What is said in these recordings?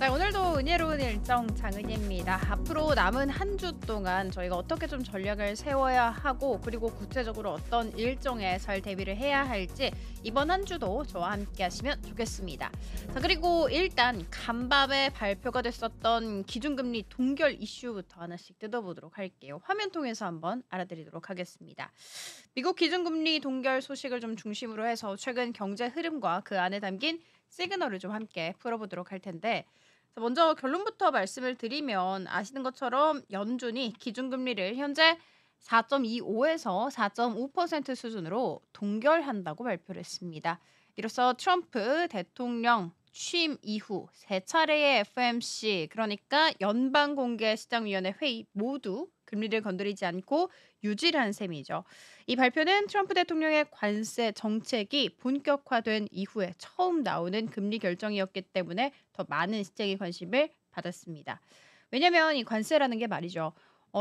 네, 오늘도 은혜로운 일정 장은희입니다. 앞으로 남은 한 주 동안 저희가 어떻게 좀 전략을 세워야 하고 그리고 구체적으로 어떤 일정에 잘 대비를 해야 할지 이번 한 주도 저와 함께 하시면 좋겠습니다. 자, 그리고 일단 간밤에 발표가 됐었던 기준금리 동결 이슈부터 하나씩 뜯어보도록 할게요. 화면 통해서 한번 알아드리도록 하겠습니다. 미국 기준금리 동결 소식을 좀 중심으로 해서 최근 경제 흐름과 그 안에 담긴 시그널을 좀 함께 풀어보도록 할 텐데 자, 먼저 결론부터 말씀을 드리면 아시는 것처럼 연준이 기준금리를 현재 4.25에서 4.5% 수준으로 동결한다고 발표를 했습니다. 이로써 트럼프 대통령 취임 이후 세 차례의 FOMC 그러니까 연방공개시장위원회 회의 모두 금리를 건드리지 않고 유지를 한 셈이죠. 이 발표는 트럼프 대통령의 관세 정책이 본격화된 이후에 처음 나오는 금리 결정이었기 때문에 더 많은 시장의 관심을 받았습니다. 왜냐하면 이 관세라는 게 말이죠.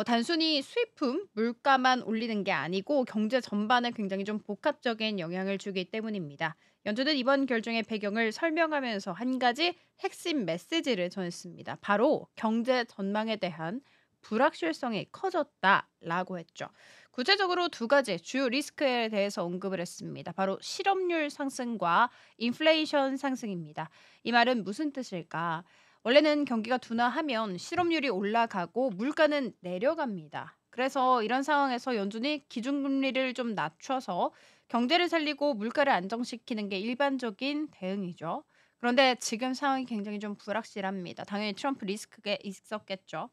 단순히 수입품, 물가만 올리는 게 아니고 경제 전반에 굉장히 좀 복합적인 영향을 주기 때문입니다. 연준은 이번 결정의 배경을 설명하면서 한 가지 핵심 메시지를 전했습니다. 바로 경제 전망에 대한 불확실성이 커졌다라고 했죠. 구체적으로 두 가지 주요 리스크에 대해서 언급을 했습니다. 바로 실업률 상승과 인플레이션 상승입니다. 이 말은 무슨 뜻일까? 원래는 경기가 둔화하면 실업률이 올라가고 물가는 내려갑니다. 그래서 이런 상황에서 연준이 기준금리를 좀 낮춰서 경제를 살리고 물가를 안정시키는 게 일반적인 대응이죠. 그런데 지금 상황이 굉장히 좀 불확실합니다. 당연히 트럼프 리스크가 있었겠죠.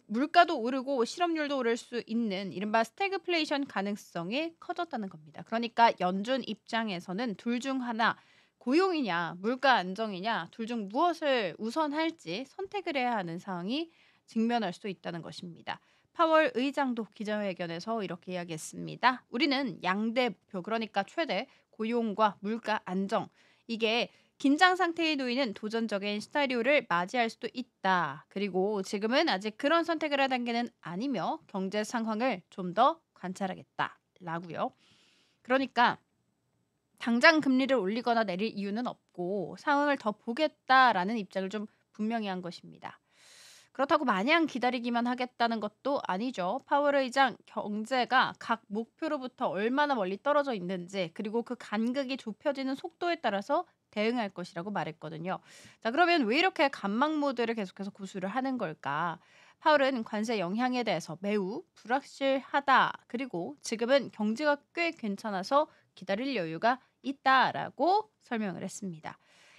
물가도 오르고 실업률도 오를 수 있는 이른바 스태그플레이션 가능성이 커졌다는 겁니다. 그러니까 연준 입장에서는 둘 중 하나 고용이냐 물가 안정이냐 둘 중 무엇을 우선할지 선택을 해야 하는 상황이 직면할 수도 있다는 것입니다. 파월 의장도 기자회견에서 이렇게 이야기했습니다. 우리는 양대 목표 그러니까 최대 고용과 물가 안정 이게 긴장 상태에 놓이는 도전적인 시나리오를 맞이할 수도 있다. 그리고 지금은 아직 그런 선택을 할 단계는 아니며 경제 상황을 좀 더 관찰하겠다. 라고요. 그러니까 당장 금리를 올리거나 내릴 이유는 없고 상황을 더 보겠다라는 입장을 좀 분명히 한 것입니다. 그렇다고 마냥 기다리기만 하겠다는 것도 아니죠. 파월 의장 경제가 각 목표로부터 얼마나 멀리 떨어져 있는지 그리고 그 간극이 좁혀지는 속도에 따라서 대응할 것이라고 말했거든요. 자, 그러면 왜 이렇게 간막 모드를 계속해서 고수를 하는 걸까? 파월은 관세 영향에 대해서 매우 불확실하다. 그리고 지금은 경제가 꽤 괜찮아서 기다릴 여유가 있다라고 설명을 했습니다.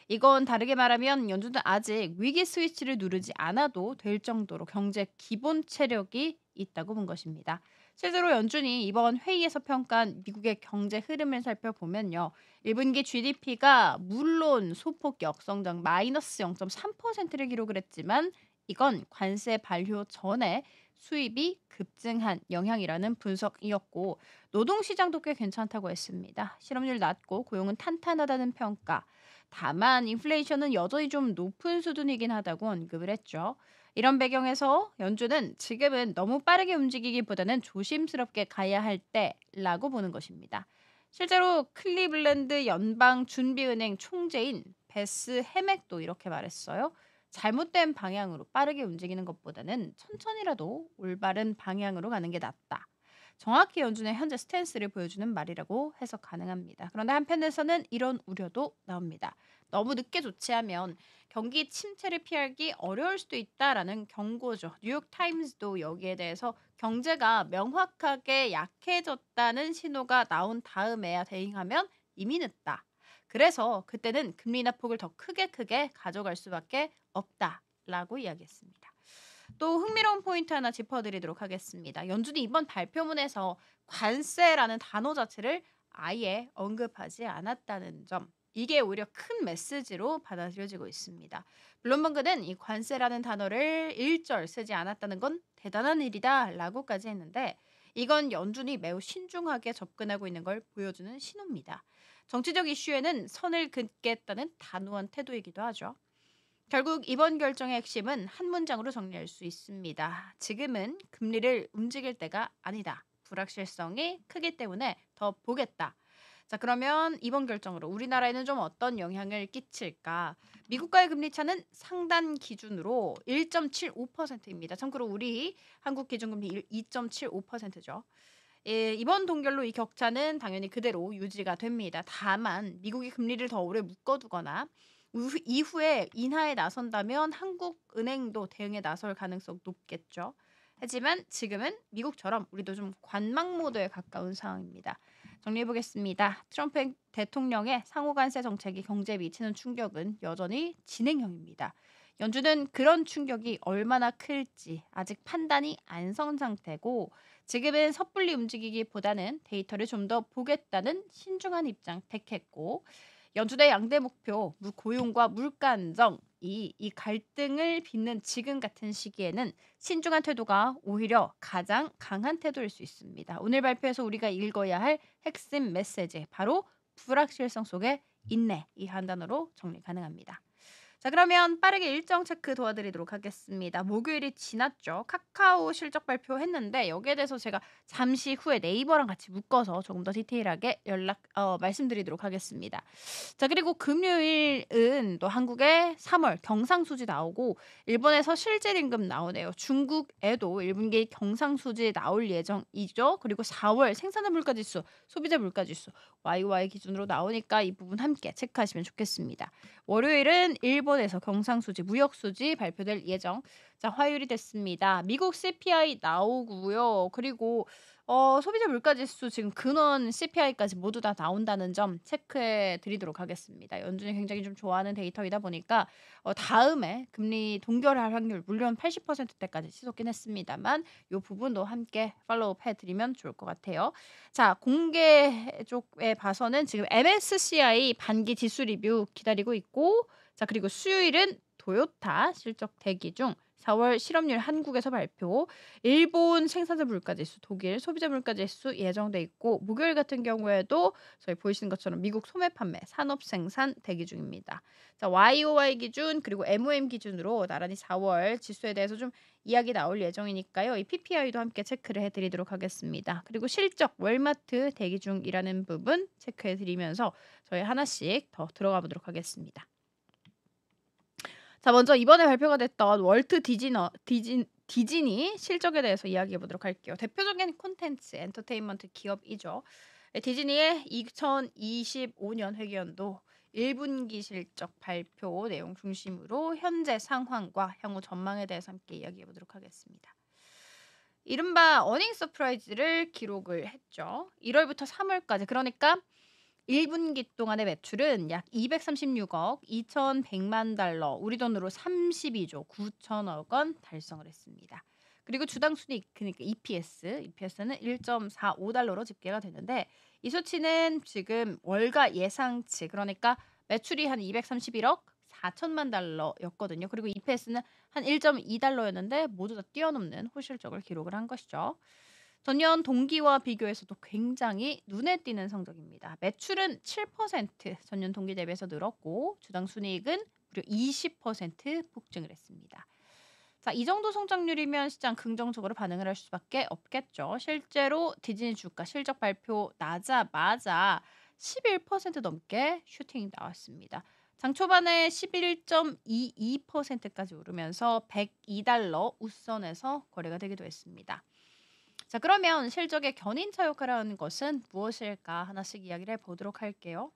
이건 다르게 말하면 연준은 아직 위기 스위치를 누르지 않아도 될 정도로 경제 기본 체력이 있다고 본 것입니다. 실제로 연준이 이번 회의에서 평가한 미국의 경제 흐름을 살펴보면요. 1분기 GDP가 물론 소폭 역성장 마이너스 0.3%를 기록을 했지만 이건 관세 반려 전에 수입이 급증한 영향이라는 분석이었고 노동시장도 꽤 괜찮다고 했습니다. 실업률 낮고 고용은 탄탄하다는 평가. 다만 인플레이션은 여전히 좀 높은 수준이긴 하다고 언급을 했죠. 이런 배경에서 연준은 지금은 너무 빠르게 움직이기보다는 조심스럽게 가야 할 때라고 보는 것입니다. 실제로 클리블랜드 연방준비은행 총재인 베스 해맥도 이렇게 말했어요. 잘못된 방향으로 빠르게 움직이는 것보다는 천천히라도 올바른 방향으로 가는 게 낫다. 정확히 연준의 현재 스탠스를 보여주는 말이라고 해석 가능합니다. 그런데 한편에서는 이런 우려도 나옵니다. 너무 늦게 조치하면 경기 침체를 피하기 어려울 수도 있다라는 경고죠. 뉴욕타임스도 여기에 대해서 경제가 명확하게 약해졌다는 신호가 나온 다음에야 대응하면 이미 늦다. 그래서 그때는 금리 인하폭을 더 크게 가져갈 수밖에 없다라고 이야기했습니다. 또 흥미로운 포인트 하나 짚어드리도록 하겠습니다. 연준이 이번 발표문에서 관세라는 단어 자체를 아예 언급하지 않았다는 점. 이게 오히려 큰 메시지로 받아들여지고 있습니다. 블룸버그는 이 관세라는 단어를 일절 쓰지 않았다는 건 대단한 일이다 라고까지 했는데 이건 연준이 매우 신중하게 접근하고 있는 걸 보여주는 신호입니다. 정치적 이슈에는 선을 긋겠다는 단호한 태도이기도 하죠. 결국 이번 결정의 핵심은 한 문장으로 정리할 수 있습니다. 지금은 금리를 움직일 때가 아니다. 불확실성이 크기 때문에 더 보겠다. 자, 그러면 이번 결정으로 우리나라에는 좀 어떤 영향을 끼칠까? 미국과의 금리 차는 상단 기준으로 1.75%입니다. 참고로 우리 한국 기준금리 2.75%죠. 예, 이번 동결로 이 격차는 당연히 그대로 유지가 됩니다. 다만 미국이 금리를 더 오래 묶어두거나 이후에 인하에 나선다면 한국은행도 대응에 나설 가능성 높겠죠. 하지만 지금은 미국처럼 우리도 좀 관망 모드에 가까운 상황입니다. 정리해 보겠습니다. 트럼프 대통령의 상호 간세 정책이 경제에 미치는 충격은 여전히 진행형입니다. 연준은 그런 충격이 얼마나 클지 아직 판단이 안 선 상태고 지금은 섣불리 움직이기보다는 데이터를 좀 더 보겠다는 신중한 입장 택했고 연준의 양대 목표 고용과 물가 안정 이 갈등을 빚는 지금 같은 시기에는 신중한 태도가 오히려 가장 강한 태도일 수 있습니다. 오늘 발표에서 우리가 읽어야 할 핵심 메시지 바로 불확실성 속에 인내 이 한 단어로 정리 가능합니다. 자, 그러면 빠르게 일정 체크 도와드리도록 하겠습니다. 목요일이 지났죠. 카카오 실적 발표했는데 여기에 대해서 제가 잠시 후에 네이버랑 같이 묶어서 조금 더 디테일하게 말씀드리도록 하겠습니다. 자, 그리고 금요일은 또 한국의 3월 경상수지 나오고 일본에서 실질임금 나오네요. 중국에도 1분기 경상수지 나올 예정이죠. 그리고 4월 생산자 물가지수, 소비자 물가지수 YY 기준으로 나오니까 이 부분 함께 체크하시면 좋겠습니다. 월요일은 일본에서 경상수지, 무역수지 발표될 예정. 자, 화요일이 됐습니다. 미국 CPI 나오고요. 그리고 소비자 물가지수 지금 근원 CPI까지 모두 다 나온다는 점 체크해 드리도록 하겠습니다. 연준이 굉장히 좀 좋아하는 데이터이다 보니까 다음에 금리 동결할 확률 물론 80%대까지 치솟긴 했습니다만 이 부분도 함께 팔로우업 해드리면 좋을 것 같아요. 자, 공개 쪽에 봐서는 지금 MSCI 반기 지수 리뷰 기다리고 있고 자, 그리고 수요일은 도요타 실적 대기 중 4월 실업률 한국에서 발표, 일본 생산자 물가지수, 독일 소비자 물가지수 예정돼 있고 목요일 같은 경우에도 저희 보이시는 것처럼 미국 소매 판매, 산업 생산 대기 중입니다. 자, YOY 기준 그리고 MOM 기준으로 나란히 4월 지수에 대해서 좀 이야기 나올 예정이니까요. 이 PPI도 함께 체크를 해드리도록 하겠습니다. 그리고 실적 월마트 대기 중이라는 부분 체크해드리면서 저희 하나씩 더 들어가 보도록 하겠습니다. 자, 먼저 이번에 발표가 됐던 월트 디즈니 실적에 대해서 이야기해 보도록 할게요. 대표적인 콘텐츠, 엔터테인먼트 기업이죠. 디즈니의 2025년 회계연도 1분기 실적 발표 내용 중심으로 현재 상황과 향후 전망에 대해서 함께 이야기해 보도록 하겠습니다. 이른바 어닝 서프라이즈를 기록을 했죠. 1월부터 3월까지 그러니까 1분기 동안의 매출은 약 236억 2,100만 달러, 우리 돈으로 32조 9천억 원 달성을 했습니다. 그리고 주당 순이익 그러니까 EPS는 1.45달러로 집계가 되는데 이 수치는 지금 월가 예상치 그러니까 매출이 한 231억 4천만 달러였거든요. 그리고 EPS는 한 1.2달러였는데 모두 다 뛰어넘는 호실적을 기록을 한 것이죠. 전년 동기와 비교해서도 굉장히 눈에 띄는 성적입니다. 매출은 7% 전년 동기 대비해서 늘었고 주당 순이익은 무려 20% 폭증을 했습니다. 자, 이 정도 성장률이면 시장 긍정적으로 반응을 할 수밖에 없겠죠. 실제로 디즈니 주가 실적 발표 나자마자 11% 넘게 슈팅이 나왔습니다. 장 초반에 11.22%까지 오르면서 102달러 웃선에서 거래가 되기도 했습니다. 자, 그러면 실적의 견인차 역할을 하는 것은 무엇일까 하나씩 이야기를 해보도록 할게요.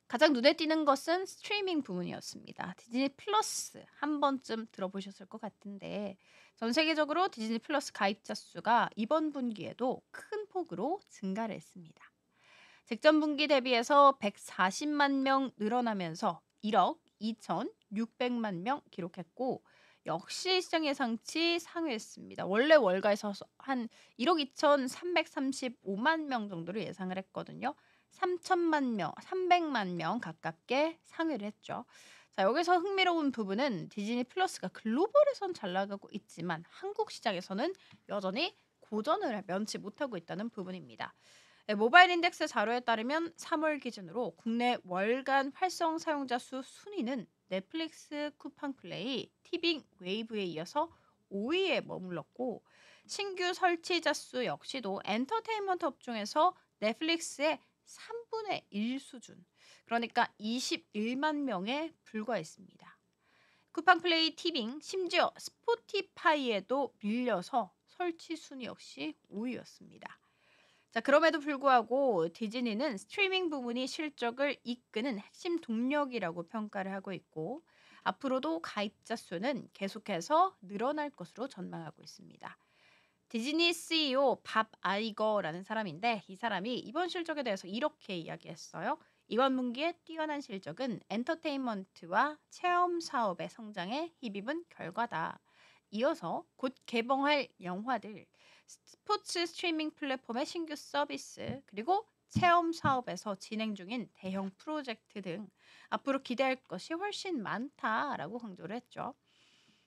가장 눈에 띄는 것은 스트리밍 부문이었습니다. 디즈니 플러스 한 번쯤 들어보셨을 것 같은데 전 세계적으로 디즈니 플러스 가입자 수가 이번 분기에도 큰 폭으로 증가를 했습니다. 직전 분기 대비해서 140만 명 늘어나면서 1억 2,600만 명 기록했고 역시 시장 예상치 상회했습니다. 원래 월가에서 한 1억 2,335만 명 정도를 예상을 했거든요. 3천만 명, 300만 명 가깝게 상회를 했죠. 자, 여기서 흥미로운 부분은 디즈니 플러스가 글로벌에선 잘 나가고 있지만 한국 시장에서는 여전히 고전을 면치 못하고 있다는 부분입니다. 모바일 인덱스 자료에 따르면 3월 기준으로 국내 월간 활성 사용자 수 순위는 넷플릭스, 쿠팡 플레이, 티빙, 웨이브에 이어서 5위에 머물렀고 신규 설치자 수 역시도 엔터테인먼트 업종에서 넷플릭스의 3분의 1 수준, 그러니까 21만 명에 불과했습니다. 쿠팡플레이, 티빙, 심지어 스포티파이에도 밀려서 설치 순위 역시 5위였습니다. 자, 그럼에도 불구하고 디즈니는 스트리밍 부문이 실적을 이끄는 핵심 동력이라고 평가를 하고 있고, 앞으로도 가입자 수는 계속해서 늘어날 것으로 전망하고 있습니다. 디즈니 CEO 밥 아이거라는 사람인데, 이 사람이 이번 실적에 대해서 이렇게 이야기했어요. 이번 분기의 뛰어난 실적은 엔터테인먼트와 체험 사업의 성장에 힘입은 결과다. 이어서 곧 개봉할 영화들, 스포츠 스트리밍 플랫폼의 신규 서비스, 그리고 체험 사업에서 진행 중인 대형 프로젝트 등 앞으로 기대할 것이 훨씬 많다라고 강조를 했죠.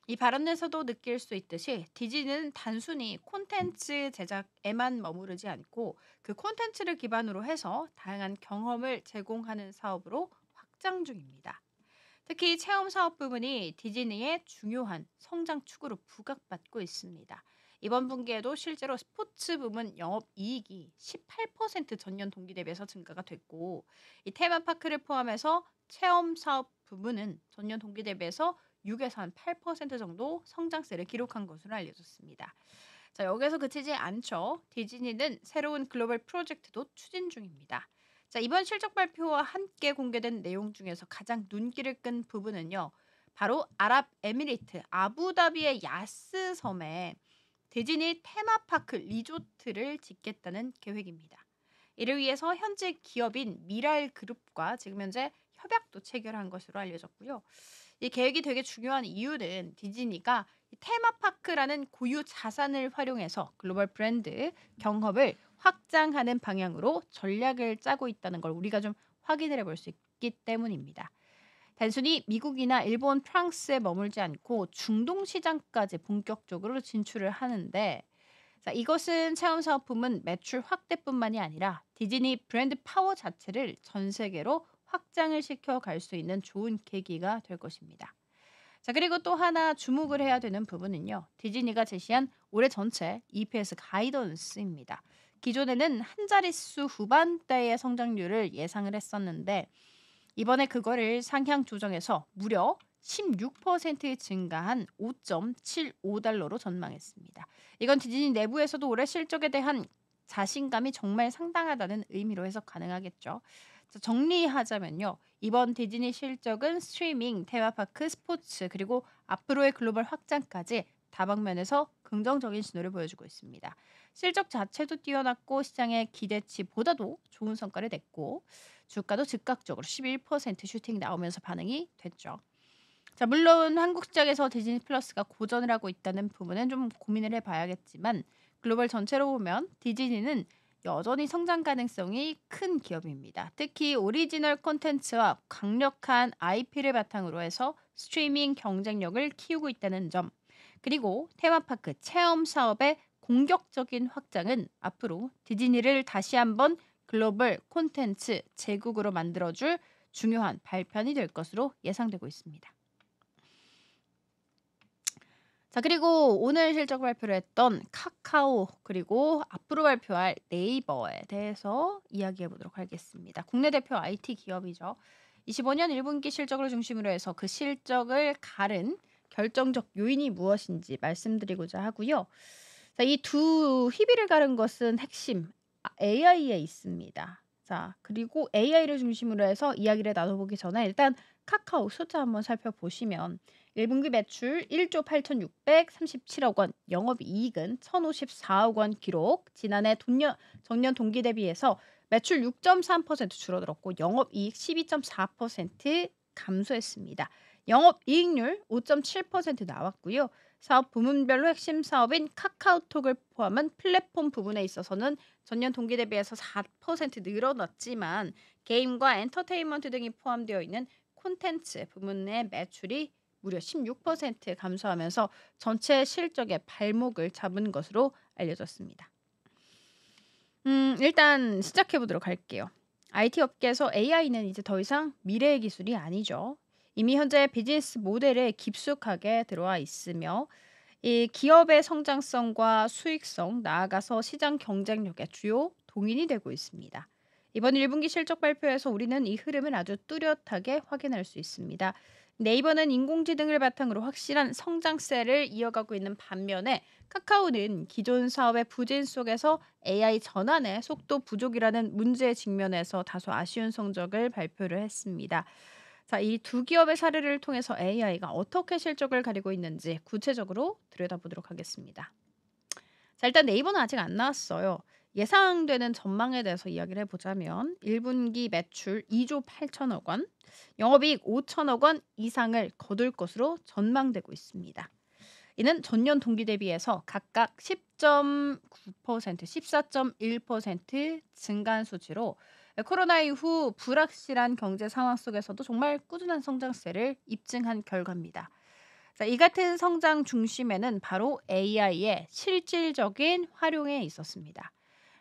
이 발언에서도 느낄 수 있듯이 디즈니는 단순히 콘텐츠 제작에만 머무르지 않고 그 콘텐츠를 기반으로 해서 다양한 경험을 제공하는 사업으로 확장 중입니다. 특히 체험 사업 부분이 디즈니의 중요한 성장 축으로 부각받고 있습니다. 이번 분기에도 실제로 스포츠 부문 영업이익이 18% 전년 동기 대비해서 증가가 됐고, 이 테마파크를 포함해서 체험 사업 부문은 전년 동기 대비해서 6에서 한 8% 정도 성장세를 기록한 것으로 알려졌습니다. 자, 여기서 그치지 않죠. 디즈니는 새로운 글로벌 프로젝트도 추진 중입니다. 자, 이번 실적 발표와 함께 공개된 내용 중에서 가장 눈길을 끈 부분은요, 바로 아랍에미리트 아부다비의 야스 섬에 디즈니 테마파크 리조트를 짓겠다는 계획입니다. 이를 위해서 현재 기업인 미랄 그룹과 지금 현재 협약도 체결한 것으로 알려졌고요. 이 계획이 되게 중요한 이유는 디즈니가 이 테마파크라는 고유 자산을 활용해서 글로벌 브랜드 경험을 확장하는 방향으로 전략을 짜고 있다는 걸 우리가 좀 확인을 해볼 수 있기 때문입니다. 단순히 미국이나 일본, 프랑스에 머물지 않고 중동 시장까지 본격적으로 진출을 하는데, 자, 이것은 체험 사업품은 매출 확대뿐만이 아니라 디즈니 브랜드 파워 자체를 전 세계로 확장을 시켜 갈 수 있는 좋은 계기가 될 것입니다. 자, 그리고 또 하나 주목을 해야 되는 부분은요, 디즈니가 제시한 올해 전체 EPS 가이던스입니다. 기존에는 한 자릿수 후반대의 성장률을 예상을 했었는데, 이번에 그거를 상향 조정해서 무려 16% 증가한 5.75달러로 전망했습니다. 이건 디즈니 내부에서도 올해 실적에 대한 자신감이 정말 상당하다는 의미로 해석 가능하겠죠. 자, 정리하자면요, 이번 디즈니 실적은 스트리밍, 테마파크, 스포츠, 그리고 앞으로의 글로벌 확장까지 다방면에서 긍정적인 신호를 보여주고 있습니다. 실적 자체도 뛰어났고 시장의 기대치보다도 좋은 성과를 냈고, 주가도 즉각적으로 11% 슈팅 나오면서 반응이 됐죠. 자, 물론 한국 시장에서 디즈니 플러스가 고전을 하고 있다는 부분은 좀 고민을 해봐야겠지만, 글로벌 전체로 보면 디즈니는 여전히 성장 가능성이 큰 기업입니다. 특히 오리지널 콘텐츠와 강력한 IP를 바탕으로 해서 스트리밍 경쟁력을 키우고 있다는 점, 그리고 테마파크 체험 사업의 공격적인 확장은 앞으로 디즈니를 다시 한번 글로벌 콘텐츠 제국으로 만들어줄 중요한 발판이 될 것으로 예상되고 있습니다. 자, 그리고 오늘 실적 발표를 했던 카카오, 그리고 앞으로 발표할 네이버에 대해서 이야기해 보도록 하겠습니다. 국내 대표 IT 기업이죠. 25년 1분기 실적을 중심으로 해서 그 실적을 가른 결정적 요인이 무엇인지 말씀드리고자 하고요. 자, 이 두 희비를 가른 것은 핵심 AI에 있습니다. 자, 그리고 AI를 중심으로 해서 이야기를 나눠보기 전에 일단 카카오 숫자 한번 살펴보시면 1분기 매출 1조 8,637억 원, 영업이익은 1,054억 원 기록, 지난해 전년 동기 대비해서 매출 6.3% 줄어들었고 영업이익 12.4% 감소했습니다. 영업이익률 5.7% 나왔고요. 사업 부문별로 핵심 사업인 카카오톡을 포함한 플랫폼 부분에 있어서는 전년 동기 대비해서 4% 늘어났지만 게임과 엔터테인먼트 등이 포함되어 있는 콘텐츠 부문의 매출이 무려 16% 감소하면서 전체 실적의 발목을 잡은 것으로 알려졌습니다. 일단 시작해 보도록 할게요. IT 업계에서 AI는 이제 더 이상 미래의 기술이 아니죠. 이미 현재 비즈니스 모델에 깊숙하게 들어와 있으며 이 기업의 성장성과 수익성, 나아가서 시장 경쟁력의 주요 봉인이 되고 있습니다. 이번 1분기 실적 발표에서 우리는 이 흐름을 아주 뚜렷하게 확인할 수 있습니다. 네이버는 인공지능을 바탕으로 확실한 성장세를 이어가고 있는 반면에 카카오는 기존 사업의 부진 속에서 AI 전환의 속도 부족이라는 문제에 직면해서 다소 아쉬운 성적을 발표를 했습니다. 자, 이 두 기업의 사례를 통해서 AI가 어떻게 실적을 가리고 있는지 구체적으로 들여다보도록 하겠습니다. 자, 일단 네이버는 아직 안 나왔어요. 예상되는 전망에 대해서 이야기를 해보자면 1분기 매출 2조 8천억 원, 영업이익 5천억 원 이상을 거둘 것으로 전망되고 있습니다. 이는 전년 동기 대비해서 각각 10.9%, 14.1% 증가한 수치로 코로나 이후 불확실한 경제 상황 속에서도 정말 꾸준한 성장세를 입증한 결과입니다. 자, 이 같은 성장 중심에는 바로 AI의 실질적인 활용에 있었습니다.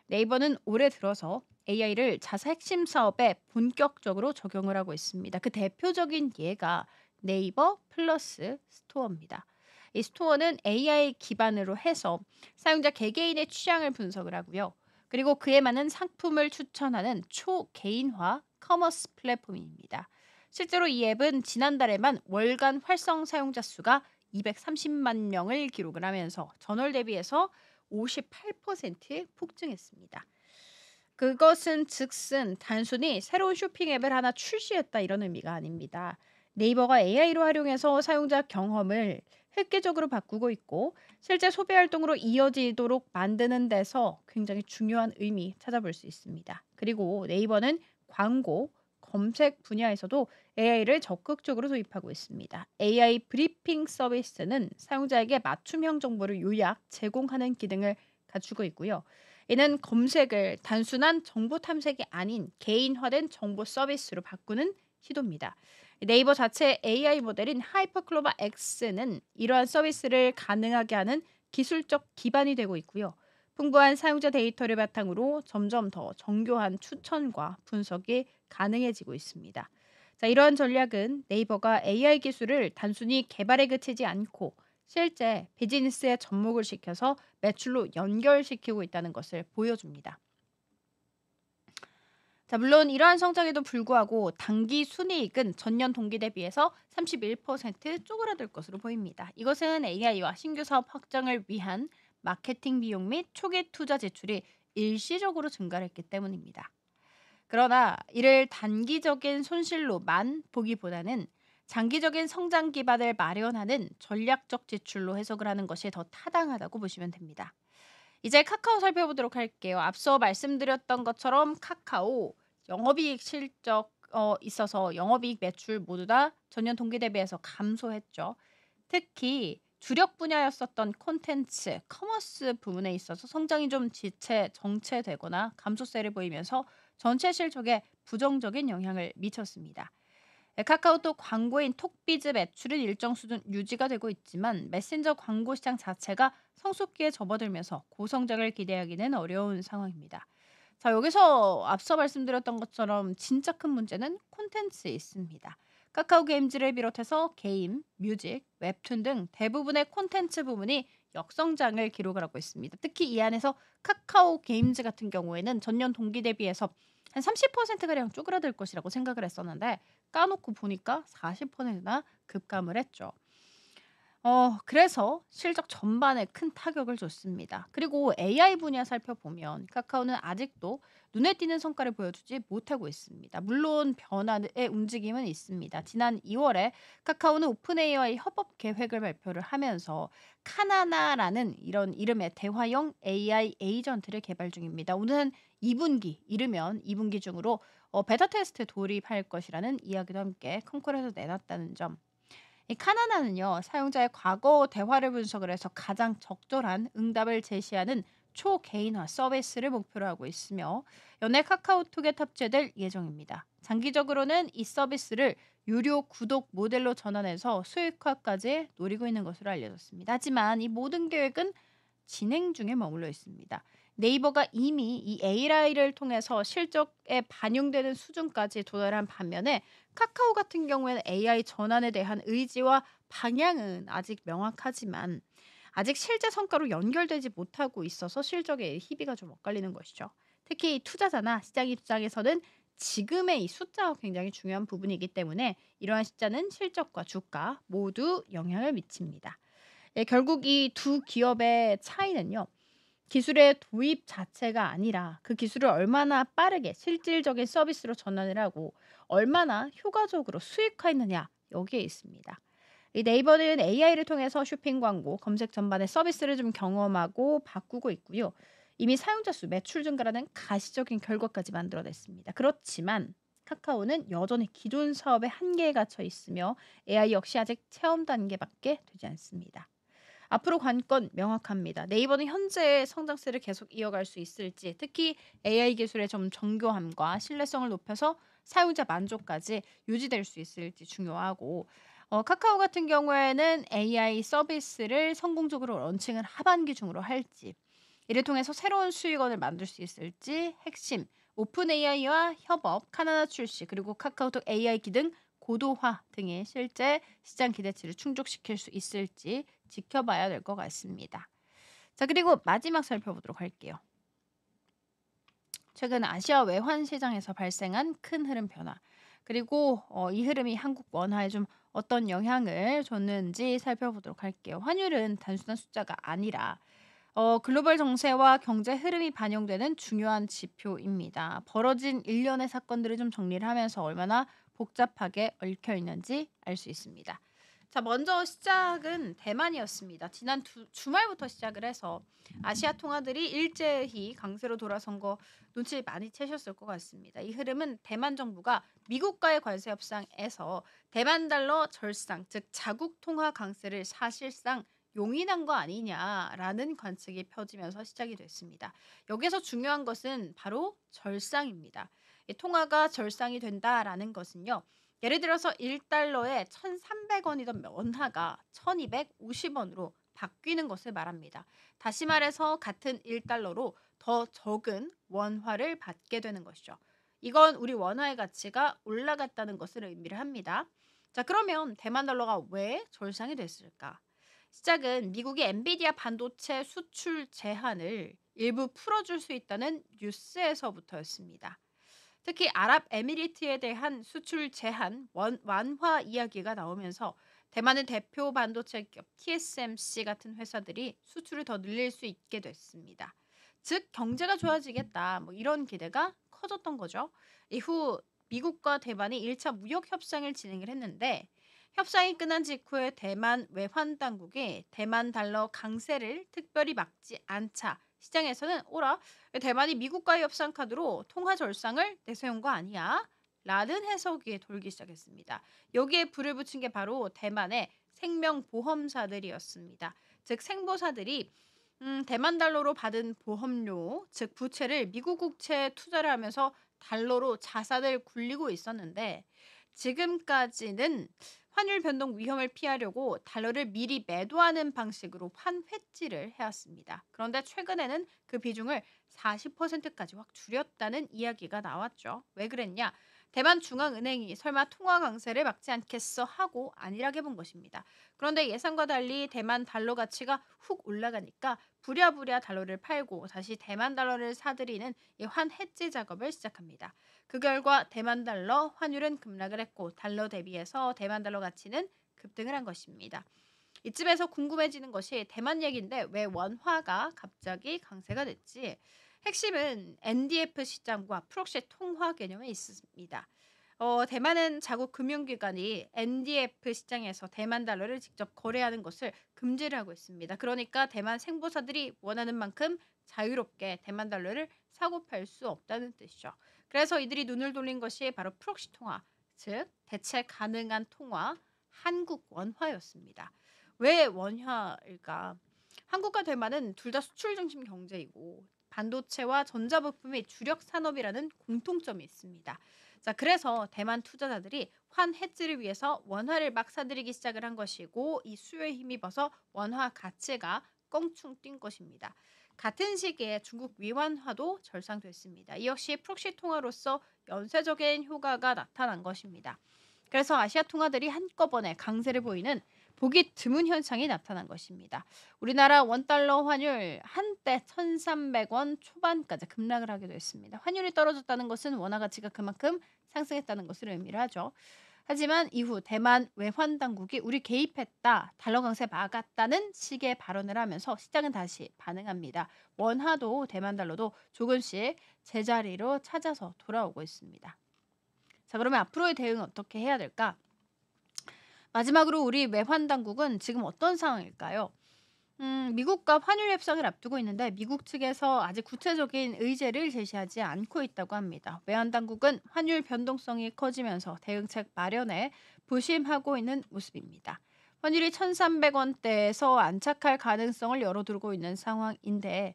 네이버는 올해 들어서 AI를 자사 핵심 사업에 본격적으로 적용을 하고 있습니다. 그 대표적인 예가 네이버 플러스 스토어입니다. 이 스토어는 AI 기반으로 해서 사용자 개개인의 취향을 분석을 하고요. 그리고 그에 맞는 상품을 추천하는 초개인화 커머스 플랫폼입니다. 실제로 이 앱은 지난달에만 월간 활성 사용자 수가 230만 명을 기록을 하면서 전월 대비해서 58% 폭증했습니다. 그것은 즉슨 단순히 새로운 쇼핑 앱을 하나 출시했다 이런 의미가 아닙니다. 네이버가 AI로 활용해서 사용자 경험을 획기적으로 바꾸고 있고 실제 소비 활동으로 이어지도록 만드는 데서 굉장히 중요한 의미 찾아볼 수 있습니다. 그리고 네이버는 광고, 검색 분야에서도 AI를 적극적으로 도입하고 있습니다. AI 브리핑 서비스는 사용자에게 맞춤형 정보를 요약, 제공하는 기능을 갖추고 있고요. 이는 검색을 단순한 정보 탐색이 아닌 개인화된 정보 서비스로 바꾸는 시도입니다. 네이버 자체 AI 모델인 하이퍼클로버 X는 이러한 서비스를 가능하게 하는 기술적 기반이 되고 있고요. 풍부한 사용자 데이터를 바탕으로 점점 더 정교한 추천과 분석이 가능해지고 있습니다. 자, 이러한 전략은 네이버가 AI 기술을 단순히 개발에 그치지 않고 실제 비즈니스에 접목을 시켜서 매출로 연결시키고 있다는 것을 보여줍니다. 자, 물론 이러한 성장에도 불구하고 단기 순이익은 전년 동기 대비해서 31% 쪼그라들 것으로 보입니다. 이것은 AI와 신규 사업 확장을 위한 마케팅 비용 및 초기 투자 지출이 일시적으로 증가를 했기 때문입니다. 그러나 이를 단기적인 손실로만 보기보다는 장기적인 성장 기반을 마련하는 전략적 지출로 해석을 하는 것이 더 타당하다고 보시면 됩니다. 이제 카카오 살펴보도록 할게요. 앞서 말씀드렸던 것처럼 카카오 영업이익 실적 있어서 영업이익 매출 모두 다 전년 동기 대비해서 감소했죠. 특히 주력 분야였었던 콘텐츠, 커머스 부분에 있어서 성장이 좀 정체되거나 감소세를 보이면서 전체 실적에 부정적인 영향을 미쳤습니다. 카카오톡 광고인 톡비즈 매출은 일정 수준 유지가 되고 있지만 메신저 광고 시장 자체가 성숙기에 접어들면서 고성장을 기대하기는 어려운 상황입니다. 자, 여기서 앞서 말씀드렸던 것처럼 진짜 큰 문제는 콘텐츠에 있습니다. 카카오 게임즈를 비롯해서 게임, 뮤직, 웹툰 등 대부분의 콘텐츠 부문이 역성장을 기록을 하고 있습니다. 특히 이 안에서 카카오 게임즈 같은 경우에는 전년 동기 대비해서 한 30%가량 쪼그라들 것이라고 생각을 했었는데 까놓고 보니까 40%나 급감을 했죠. 그래서 실적 전반에 큰 타격을 줬습니다. 그리고 AI 분야 살펴보면 카카오는 아직도 눈에 띄는 성과를 보여주지 못하고 있습니다. 물론 변화의 움직임은 있습니다. 지난 2월에 카카오는 오픈 AI와의 협업 계획을 발표를 하면서 카나나라는 이런 이름의 대화형 AI 에이전트를 개발 중입니다. 오늘은 2분기, 이르면 2분기 중으로 베타 테스트 돌입할 것이라는 이야기도 함께 콩쿨에서 내놨다는 점. 이 카나나는요, 사용자의 과거 대화를 분석을 해서 가장 적절한 응답을 제시하는 초개인화 서비스를 목표로 하고 있으며 연내 카카오톡에 탑재될 예정입니다. 장기적으로는 이 서비스를 유료 구독 모델로 전환해서 수익화까지 노리고 있는 것으로 알려졌습니다. 하지만 이 모든 계획은 진행 중에 머물러 있습니다. 네이버가 이미 이 AI를 통해서 실적에 반영되는 수준까지 도달한 반면에 카카오 같은 경우에는 AI 전환에 대한 의지와 방향은 아직 명확하지만 아직 실제 성과로 연결되지 못하고 있어서 실적에 희비가 좀 엇갈리는 것이죠. 특히 투자자나 시장 입장에서는 지금의 이 숫자가 굉장히 중요한 부분이기 때문에 이러한 숫자는 실적과 주가 모두 영향을 미칩니다. 예, 결국 이 두 기업의 차이는요. 기술의 도입 자체가 아니라 그 기술을 얼마나 빠르게 실질적인 서비스로 전환을 하고 얼마나 효과적으로 수익화했느냐 여기에 있습니다. 이 네이버는 AI를 통해서 쇼핑 광고, 검색 전반의 서비스를 좀 경험하고 바꾸고 있고요. 이미 사용자 수, 매출 증가라는 가시적인 결과까지 만들어냈습니다. 그렇지만 카카오는 여전히 기존 사업의 한계에 갇혀 있으며 AI 역시 아직 체험 단계밖에 되지 않습니다. 앞으로 관건 명확합니다. 네이버는 현재의 성장세를 계속 이어갈 수 있을지, 특히 AI 기술의 좀 정교함과 신뢰성을 높여서 사용자 만족까지 유지될 수 있을지 중요하고, 카카오 같은 경우에는 AI 서비스를 성공적으로 런칭을 하반기 중으로 할지, 이를 통해서 새로운 수익원을 만들 수 있을지 핵심, 오픈 AI와 협업, 카나다 출시, 그리고 카카오톡 AI 기능 고도화 등의 실제 시장 기대치를 충족시킬 수 있을지 지켜봐야 될 것 같습니다. 자, 그리고 마지막 살펴보도록 할게요. 최근 아시아 외환 시장에서 발생한 큰 흐름 변화, 그리고 이 흐름이 한국 원화에 좀 어떤 영향을 줬는지 살펴보도록 할게요. 환율은 단순한 숫자가 아니라 글로벌 정세와 경제 흐름이 반영되는 중요한 지표입니다. 벌어진 일련의 사건들을 좀 정리를 하면서 얼마나 복잡하게 얽혀 있는지 알 수 있습니다. 자, 먼저 시작은 대만이었습니다. 지난 주말부터 시작을 해서 아시아 통화들이 일제히 강세로 돌아선 거 눈치 많이 채셨을 것 같습니다. 이 흐름은 대만 정부가 미국과의 관세 협상에서 대만 달러 절상, 즉 자국 통화 강세를 사실상 용인한 거 아니냐라는 관측이 펴지면서 시작이 됐습니다. 여기서 중요한 것은 바로 절상입니다. 이 통화가 절상이 된다라는 것은요. 예를 들어서 1달러에 1,300원이던 원화가 1,250원으로 바뀌는 것을 말합니다. 다시 말해서 같은 1달러로 더 적은 원화를 받게 되는 것이죠. 이건 우리 원화의 가치가 올라갔다는 것을 의미를 합니다. 자, 그러면 대만 달러가 왜 절상이 됐을까? 시작은 미국이 엔비디아 반도체 수출 제한을 일부 풀어줄 수 있다는 뉴스에서부터였습니다. 특히 아랍에미리트에 대한 수출 제한 완화 이야기가 나오면서 대만의 대표 반도체 기업 TSMC 같은 회사들이 수출을 더 늘릴 수 있게 됐습니다. 즉 경제가 좋아지겠다 뭐 이런 기대가 커졌던 거죠. 이후 미국과 대만이 1차 무역 협상을 진행을 했는데 협상이 끝난 직후에 대만 외환 당국이 대만 달러 강세를 특별히 막지 않자 시장에서는 오라 대만이 미국과의 협상 카드로 통화 절상을 내세운 거 아니야? 라는 해석이 돌기 시작했습니다. 여기에 불을 붙인 게 바로 대만의 생명보험사들이었습니다. 즉 생보사들이 대만 달러로 받은 보험료, 즉 부채를 미국 국채에 투자를 하면서 달러로 자산을 굴리고 있었는데 지금까지는 환율 변동 위험을 피하려고 달러를 미리 매도하는 방식으로 환회지를 해왔습니다. 그런데 최근에는 그 비중을 40%까지 확 줄였다는 이야기가 나왔죠. 왜 그랬냐? 대만 중앙은행이 설마 통화 강세를 막지 않겠어 하고 안일하게 본 것입니다. 그런데 예상과 달리 대만 달러 가치가 훅 올라가니까 부랴부랴 달러를 팔고 다시 대만 달러를 사들이는 이 환해지 작업을 시작합니다. 그 결과 대만 달러 환율은 급락을 했고 달러 대비해서 대만 달러 가치는 급등을 한 것입니다. 이쯤에서 궁금해지는 것이 대만 얘기인데 왜 원화가 갑자기 강세가 됐지? 핵심은 NDF 시장과 프록시 통화 개념에 있습니다. 대만은 자국 금융기관이 NDF 시장에서 대만 달러를 직접 거래하는 것을 금지를 하고 있습니다. 그러니까 대만 생보사들이 원하는 만큼 자유롭게 대만 달러를 사고 팔 수 없다는 뜻이죠. 그래서 이들이 눈을 돌린 것이 바로 프록시 통화, 즉 대체 가능한 통화, 한국 원화였습니다. 왜 원화일까? 한국과 대만은 둘 다 수출 중심 경제이고 반도체와 전자부품이 주력 산업이라는 공통점이 있습니다. 자, 그래서 대만 투자자들이 환 해지를 위해서 원화를 막 사들이기 시작을 한 것이고 이 수요에 힘입어서 원화 가치가 껑충 뛴 것입니다. 같은 시기에 중국 위안화도 절상됐습니다. 이 역시 프록시 통화로서 연쇄적인 효과가 나타난 것입니다. 그래서 아시아 통화들이 한꺼번에 강세를 보이는 보기 드문 현상이 나타난 것입니다. 우리나라 원달러 환율 한때 1,300원 초반까지 급락을 하기도 했습니다. 환율이 떨어졌다는 것은 원화 가치가 그만큼 상승했다는 것을 의미를 하죠. 하지만 이후 대만 외환 당국이 우리 개입했다, 달러 강세 막았다는 식의 발언을 하면서 시장은 다시 반응합니다. 원화도 대만 달러도 조금씩 제자리로 찾아서 돌아오고 있습니다. 자, 그러면 앞으로의 대응은 어떻게 해야 될까? 마지막으로 우리 외환 당국은 지금 어떤 상황일까요? 미국과 환율 협상을 앞두고 있는데 미국 측에서 아직 구체적인 의제를 제시하지 않고 있다고 합니다. 외환 당국은 환율 변동성이 커지면서 대응책 마련에 부심하고 있는 모습입니다. 환율이 1,300원대에서 안착할 가능성을 열어두고 있는 상황인데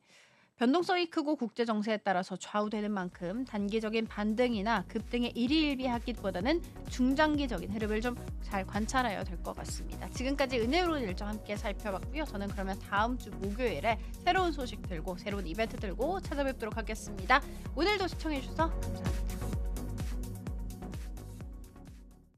변동성이 크고 국제 정세에 따라서 좌우되는 만큼 단기적인 반등이나 급등에 일희일비하기보다는 중장기적인 흐름을 좀 잘 관찰해야 될 것 같습니다. 지금까지 은혜로운 일정 함께 살펴봤고요. 저는 그러면 다음 주 목요일에 새로운 소식 들고 새로운 이벤트 들고 찾아뵙도록 하겠습니다. 오늘도 시청해주셔서 감사합니다.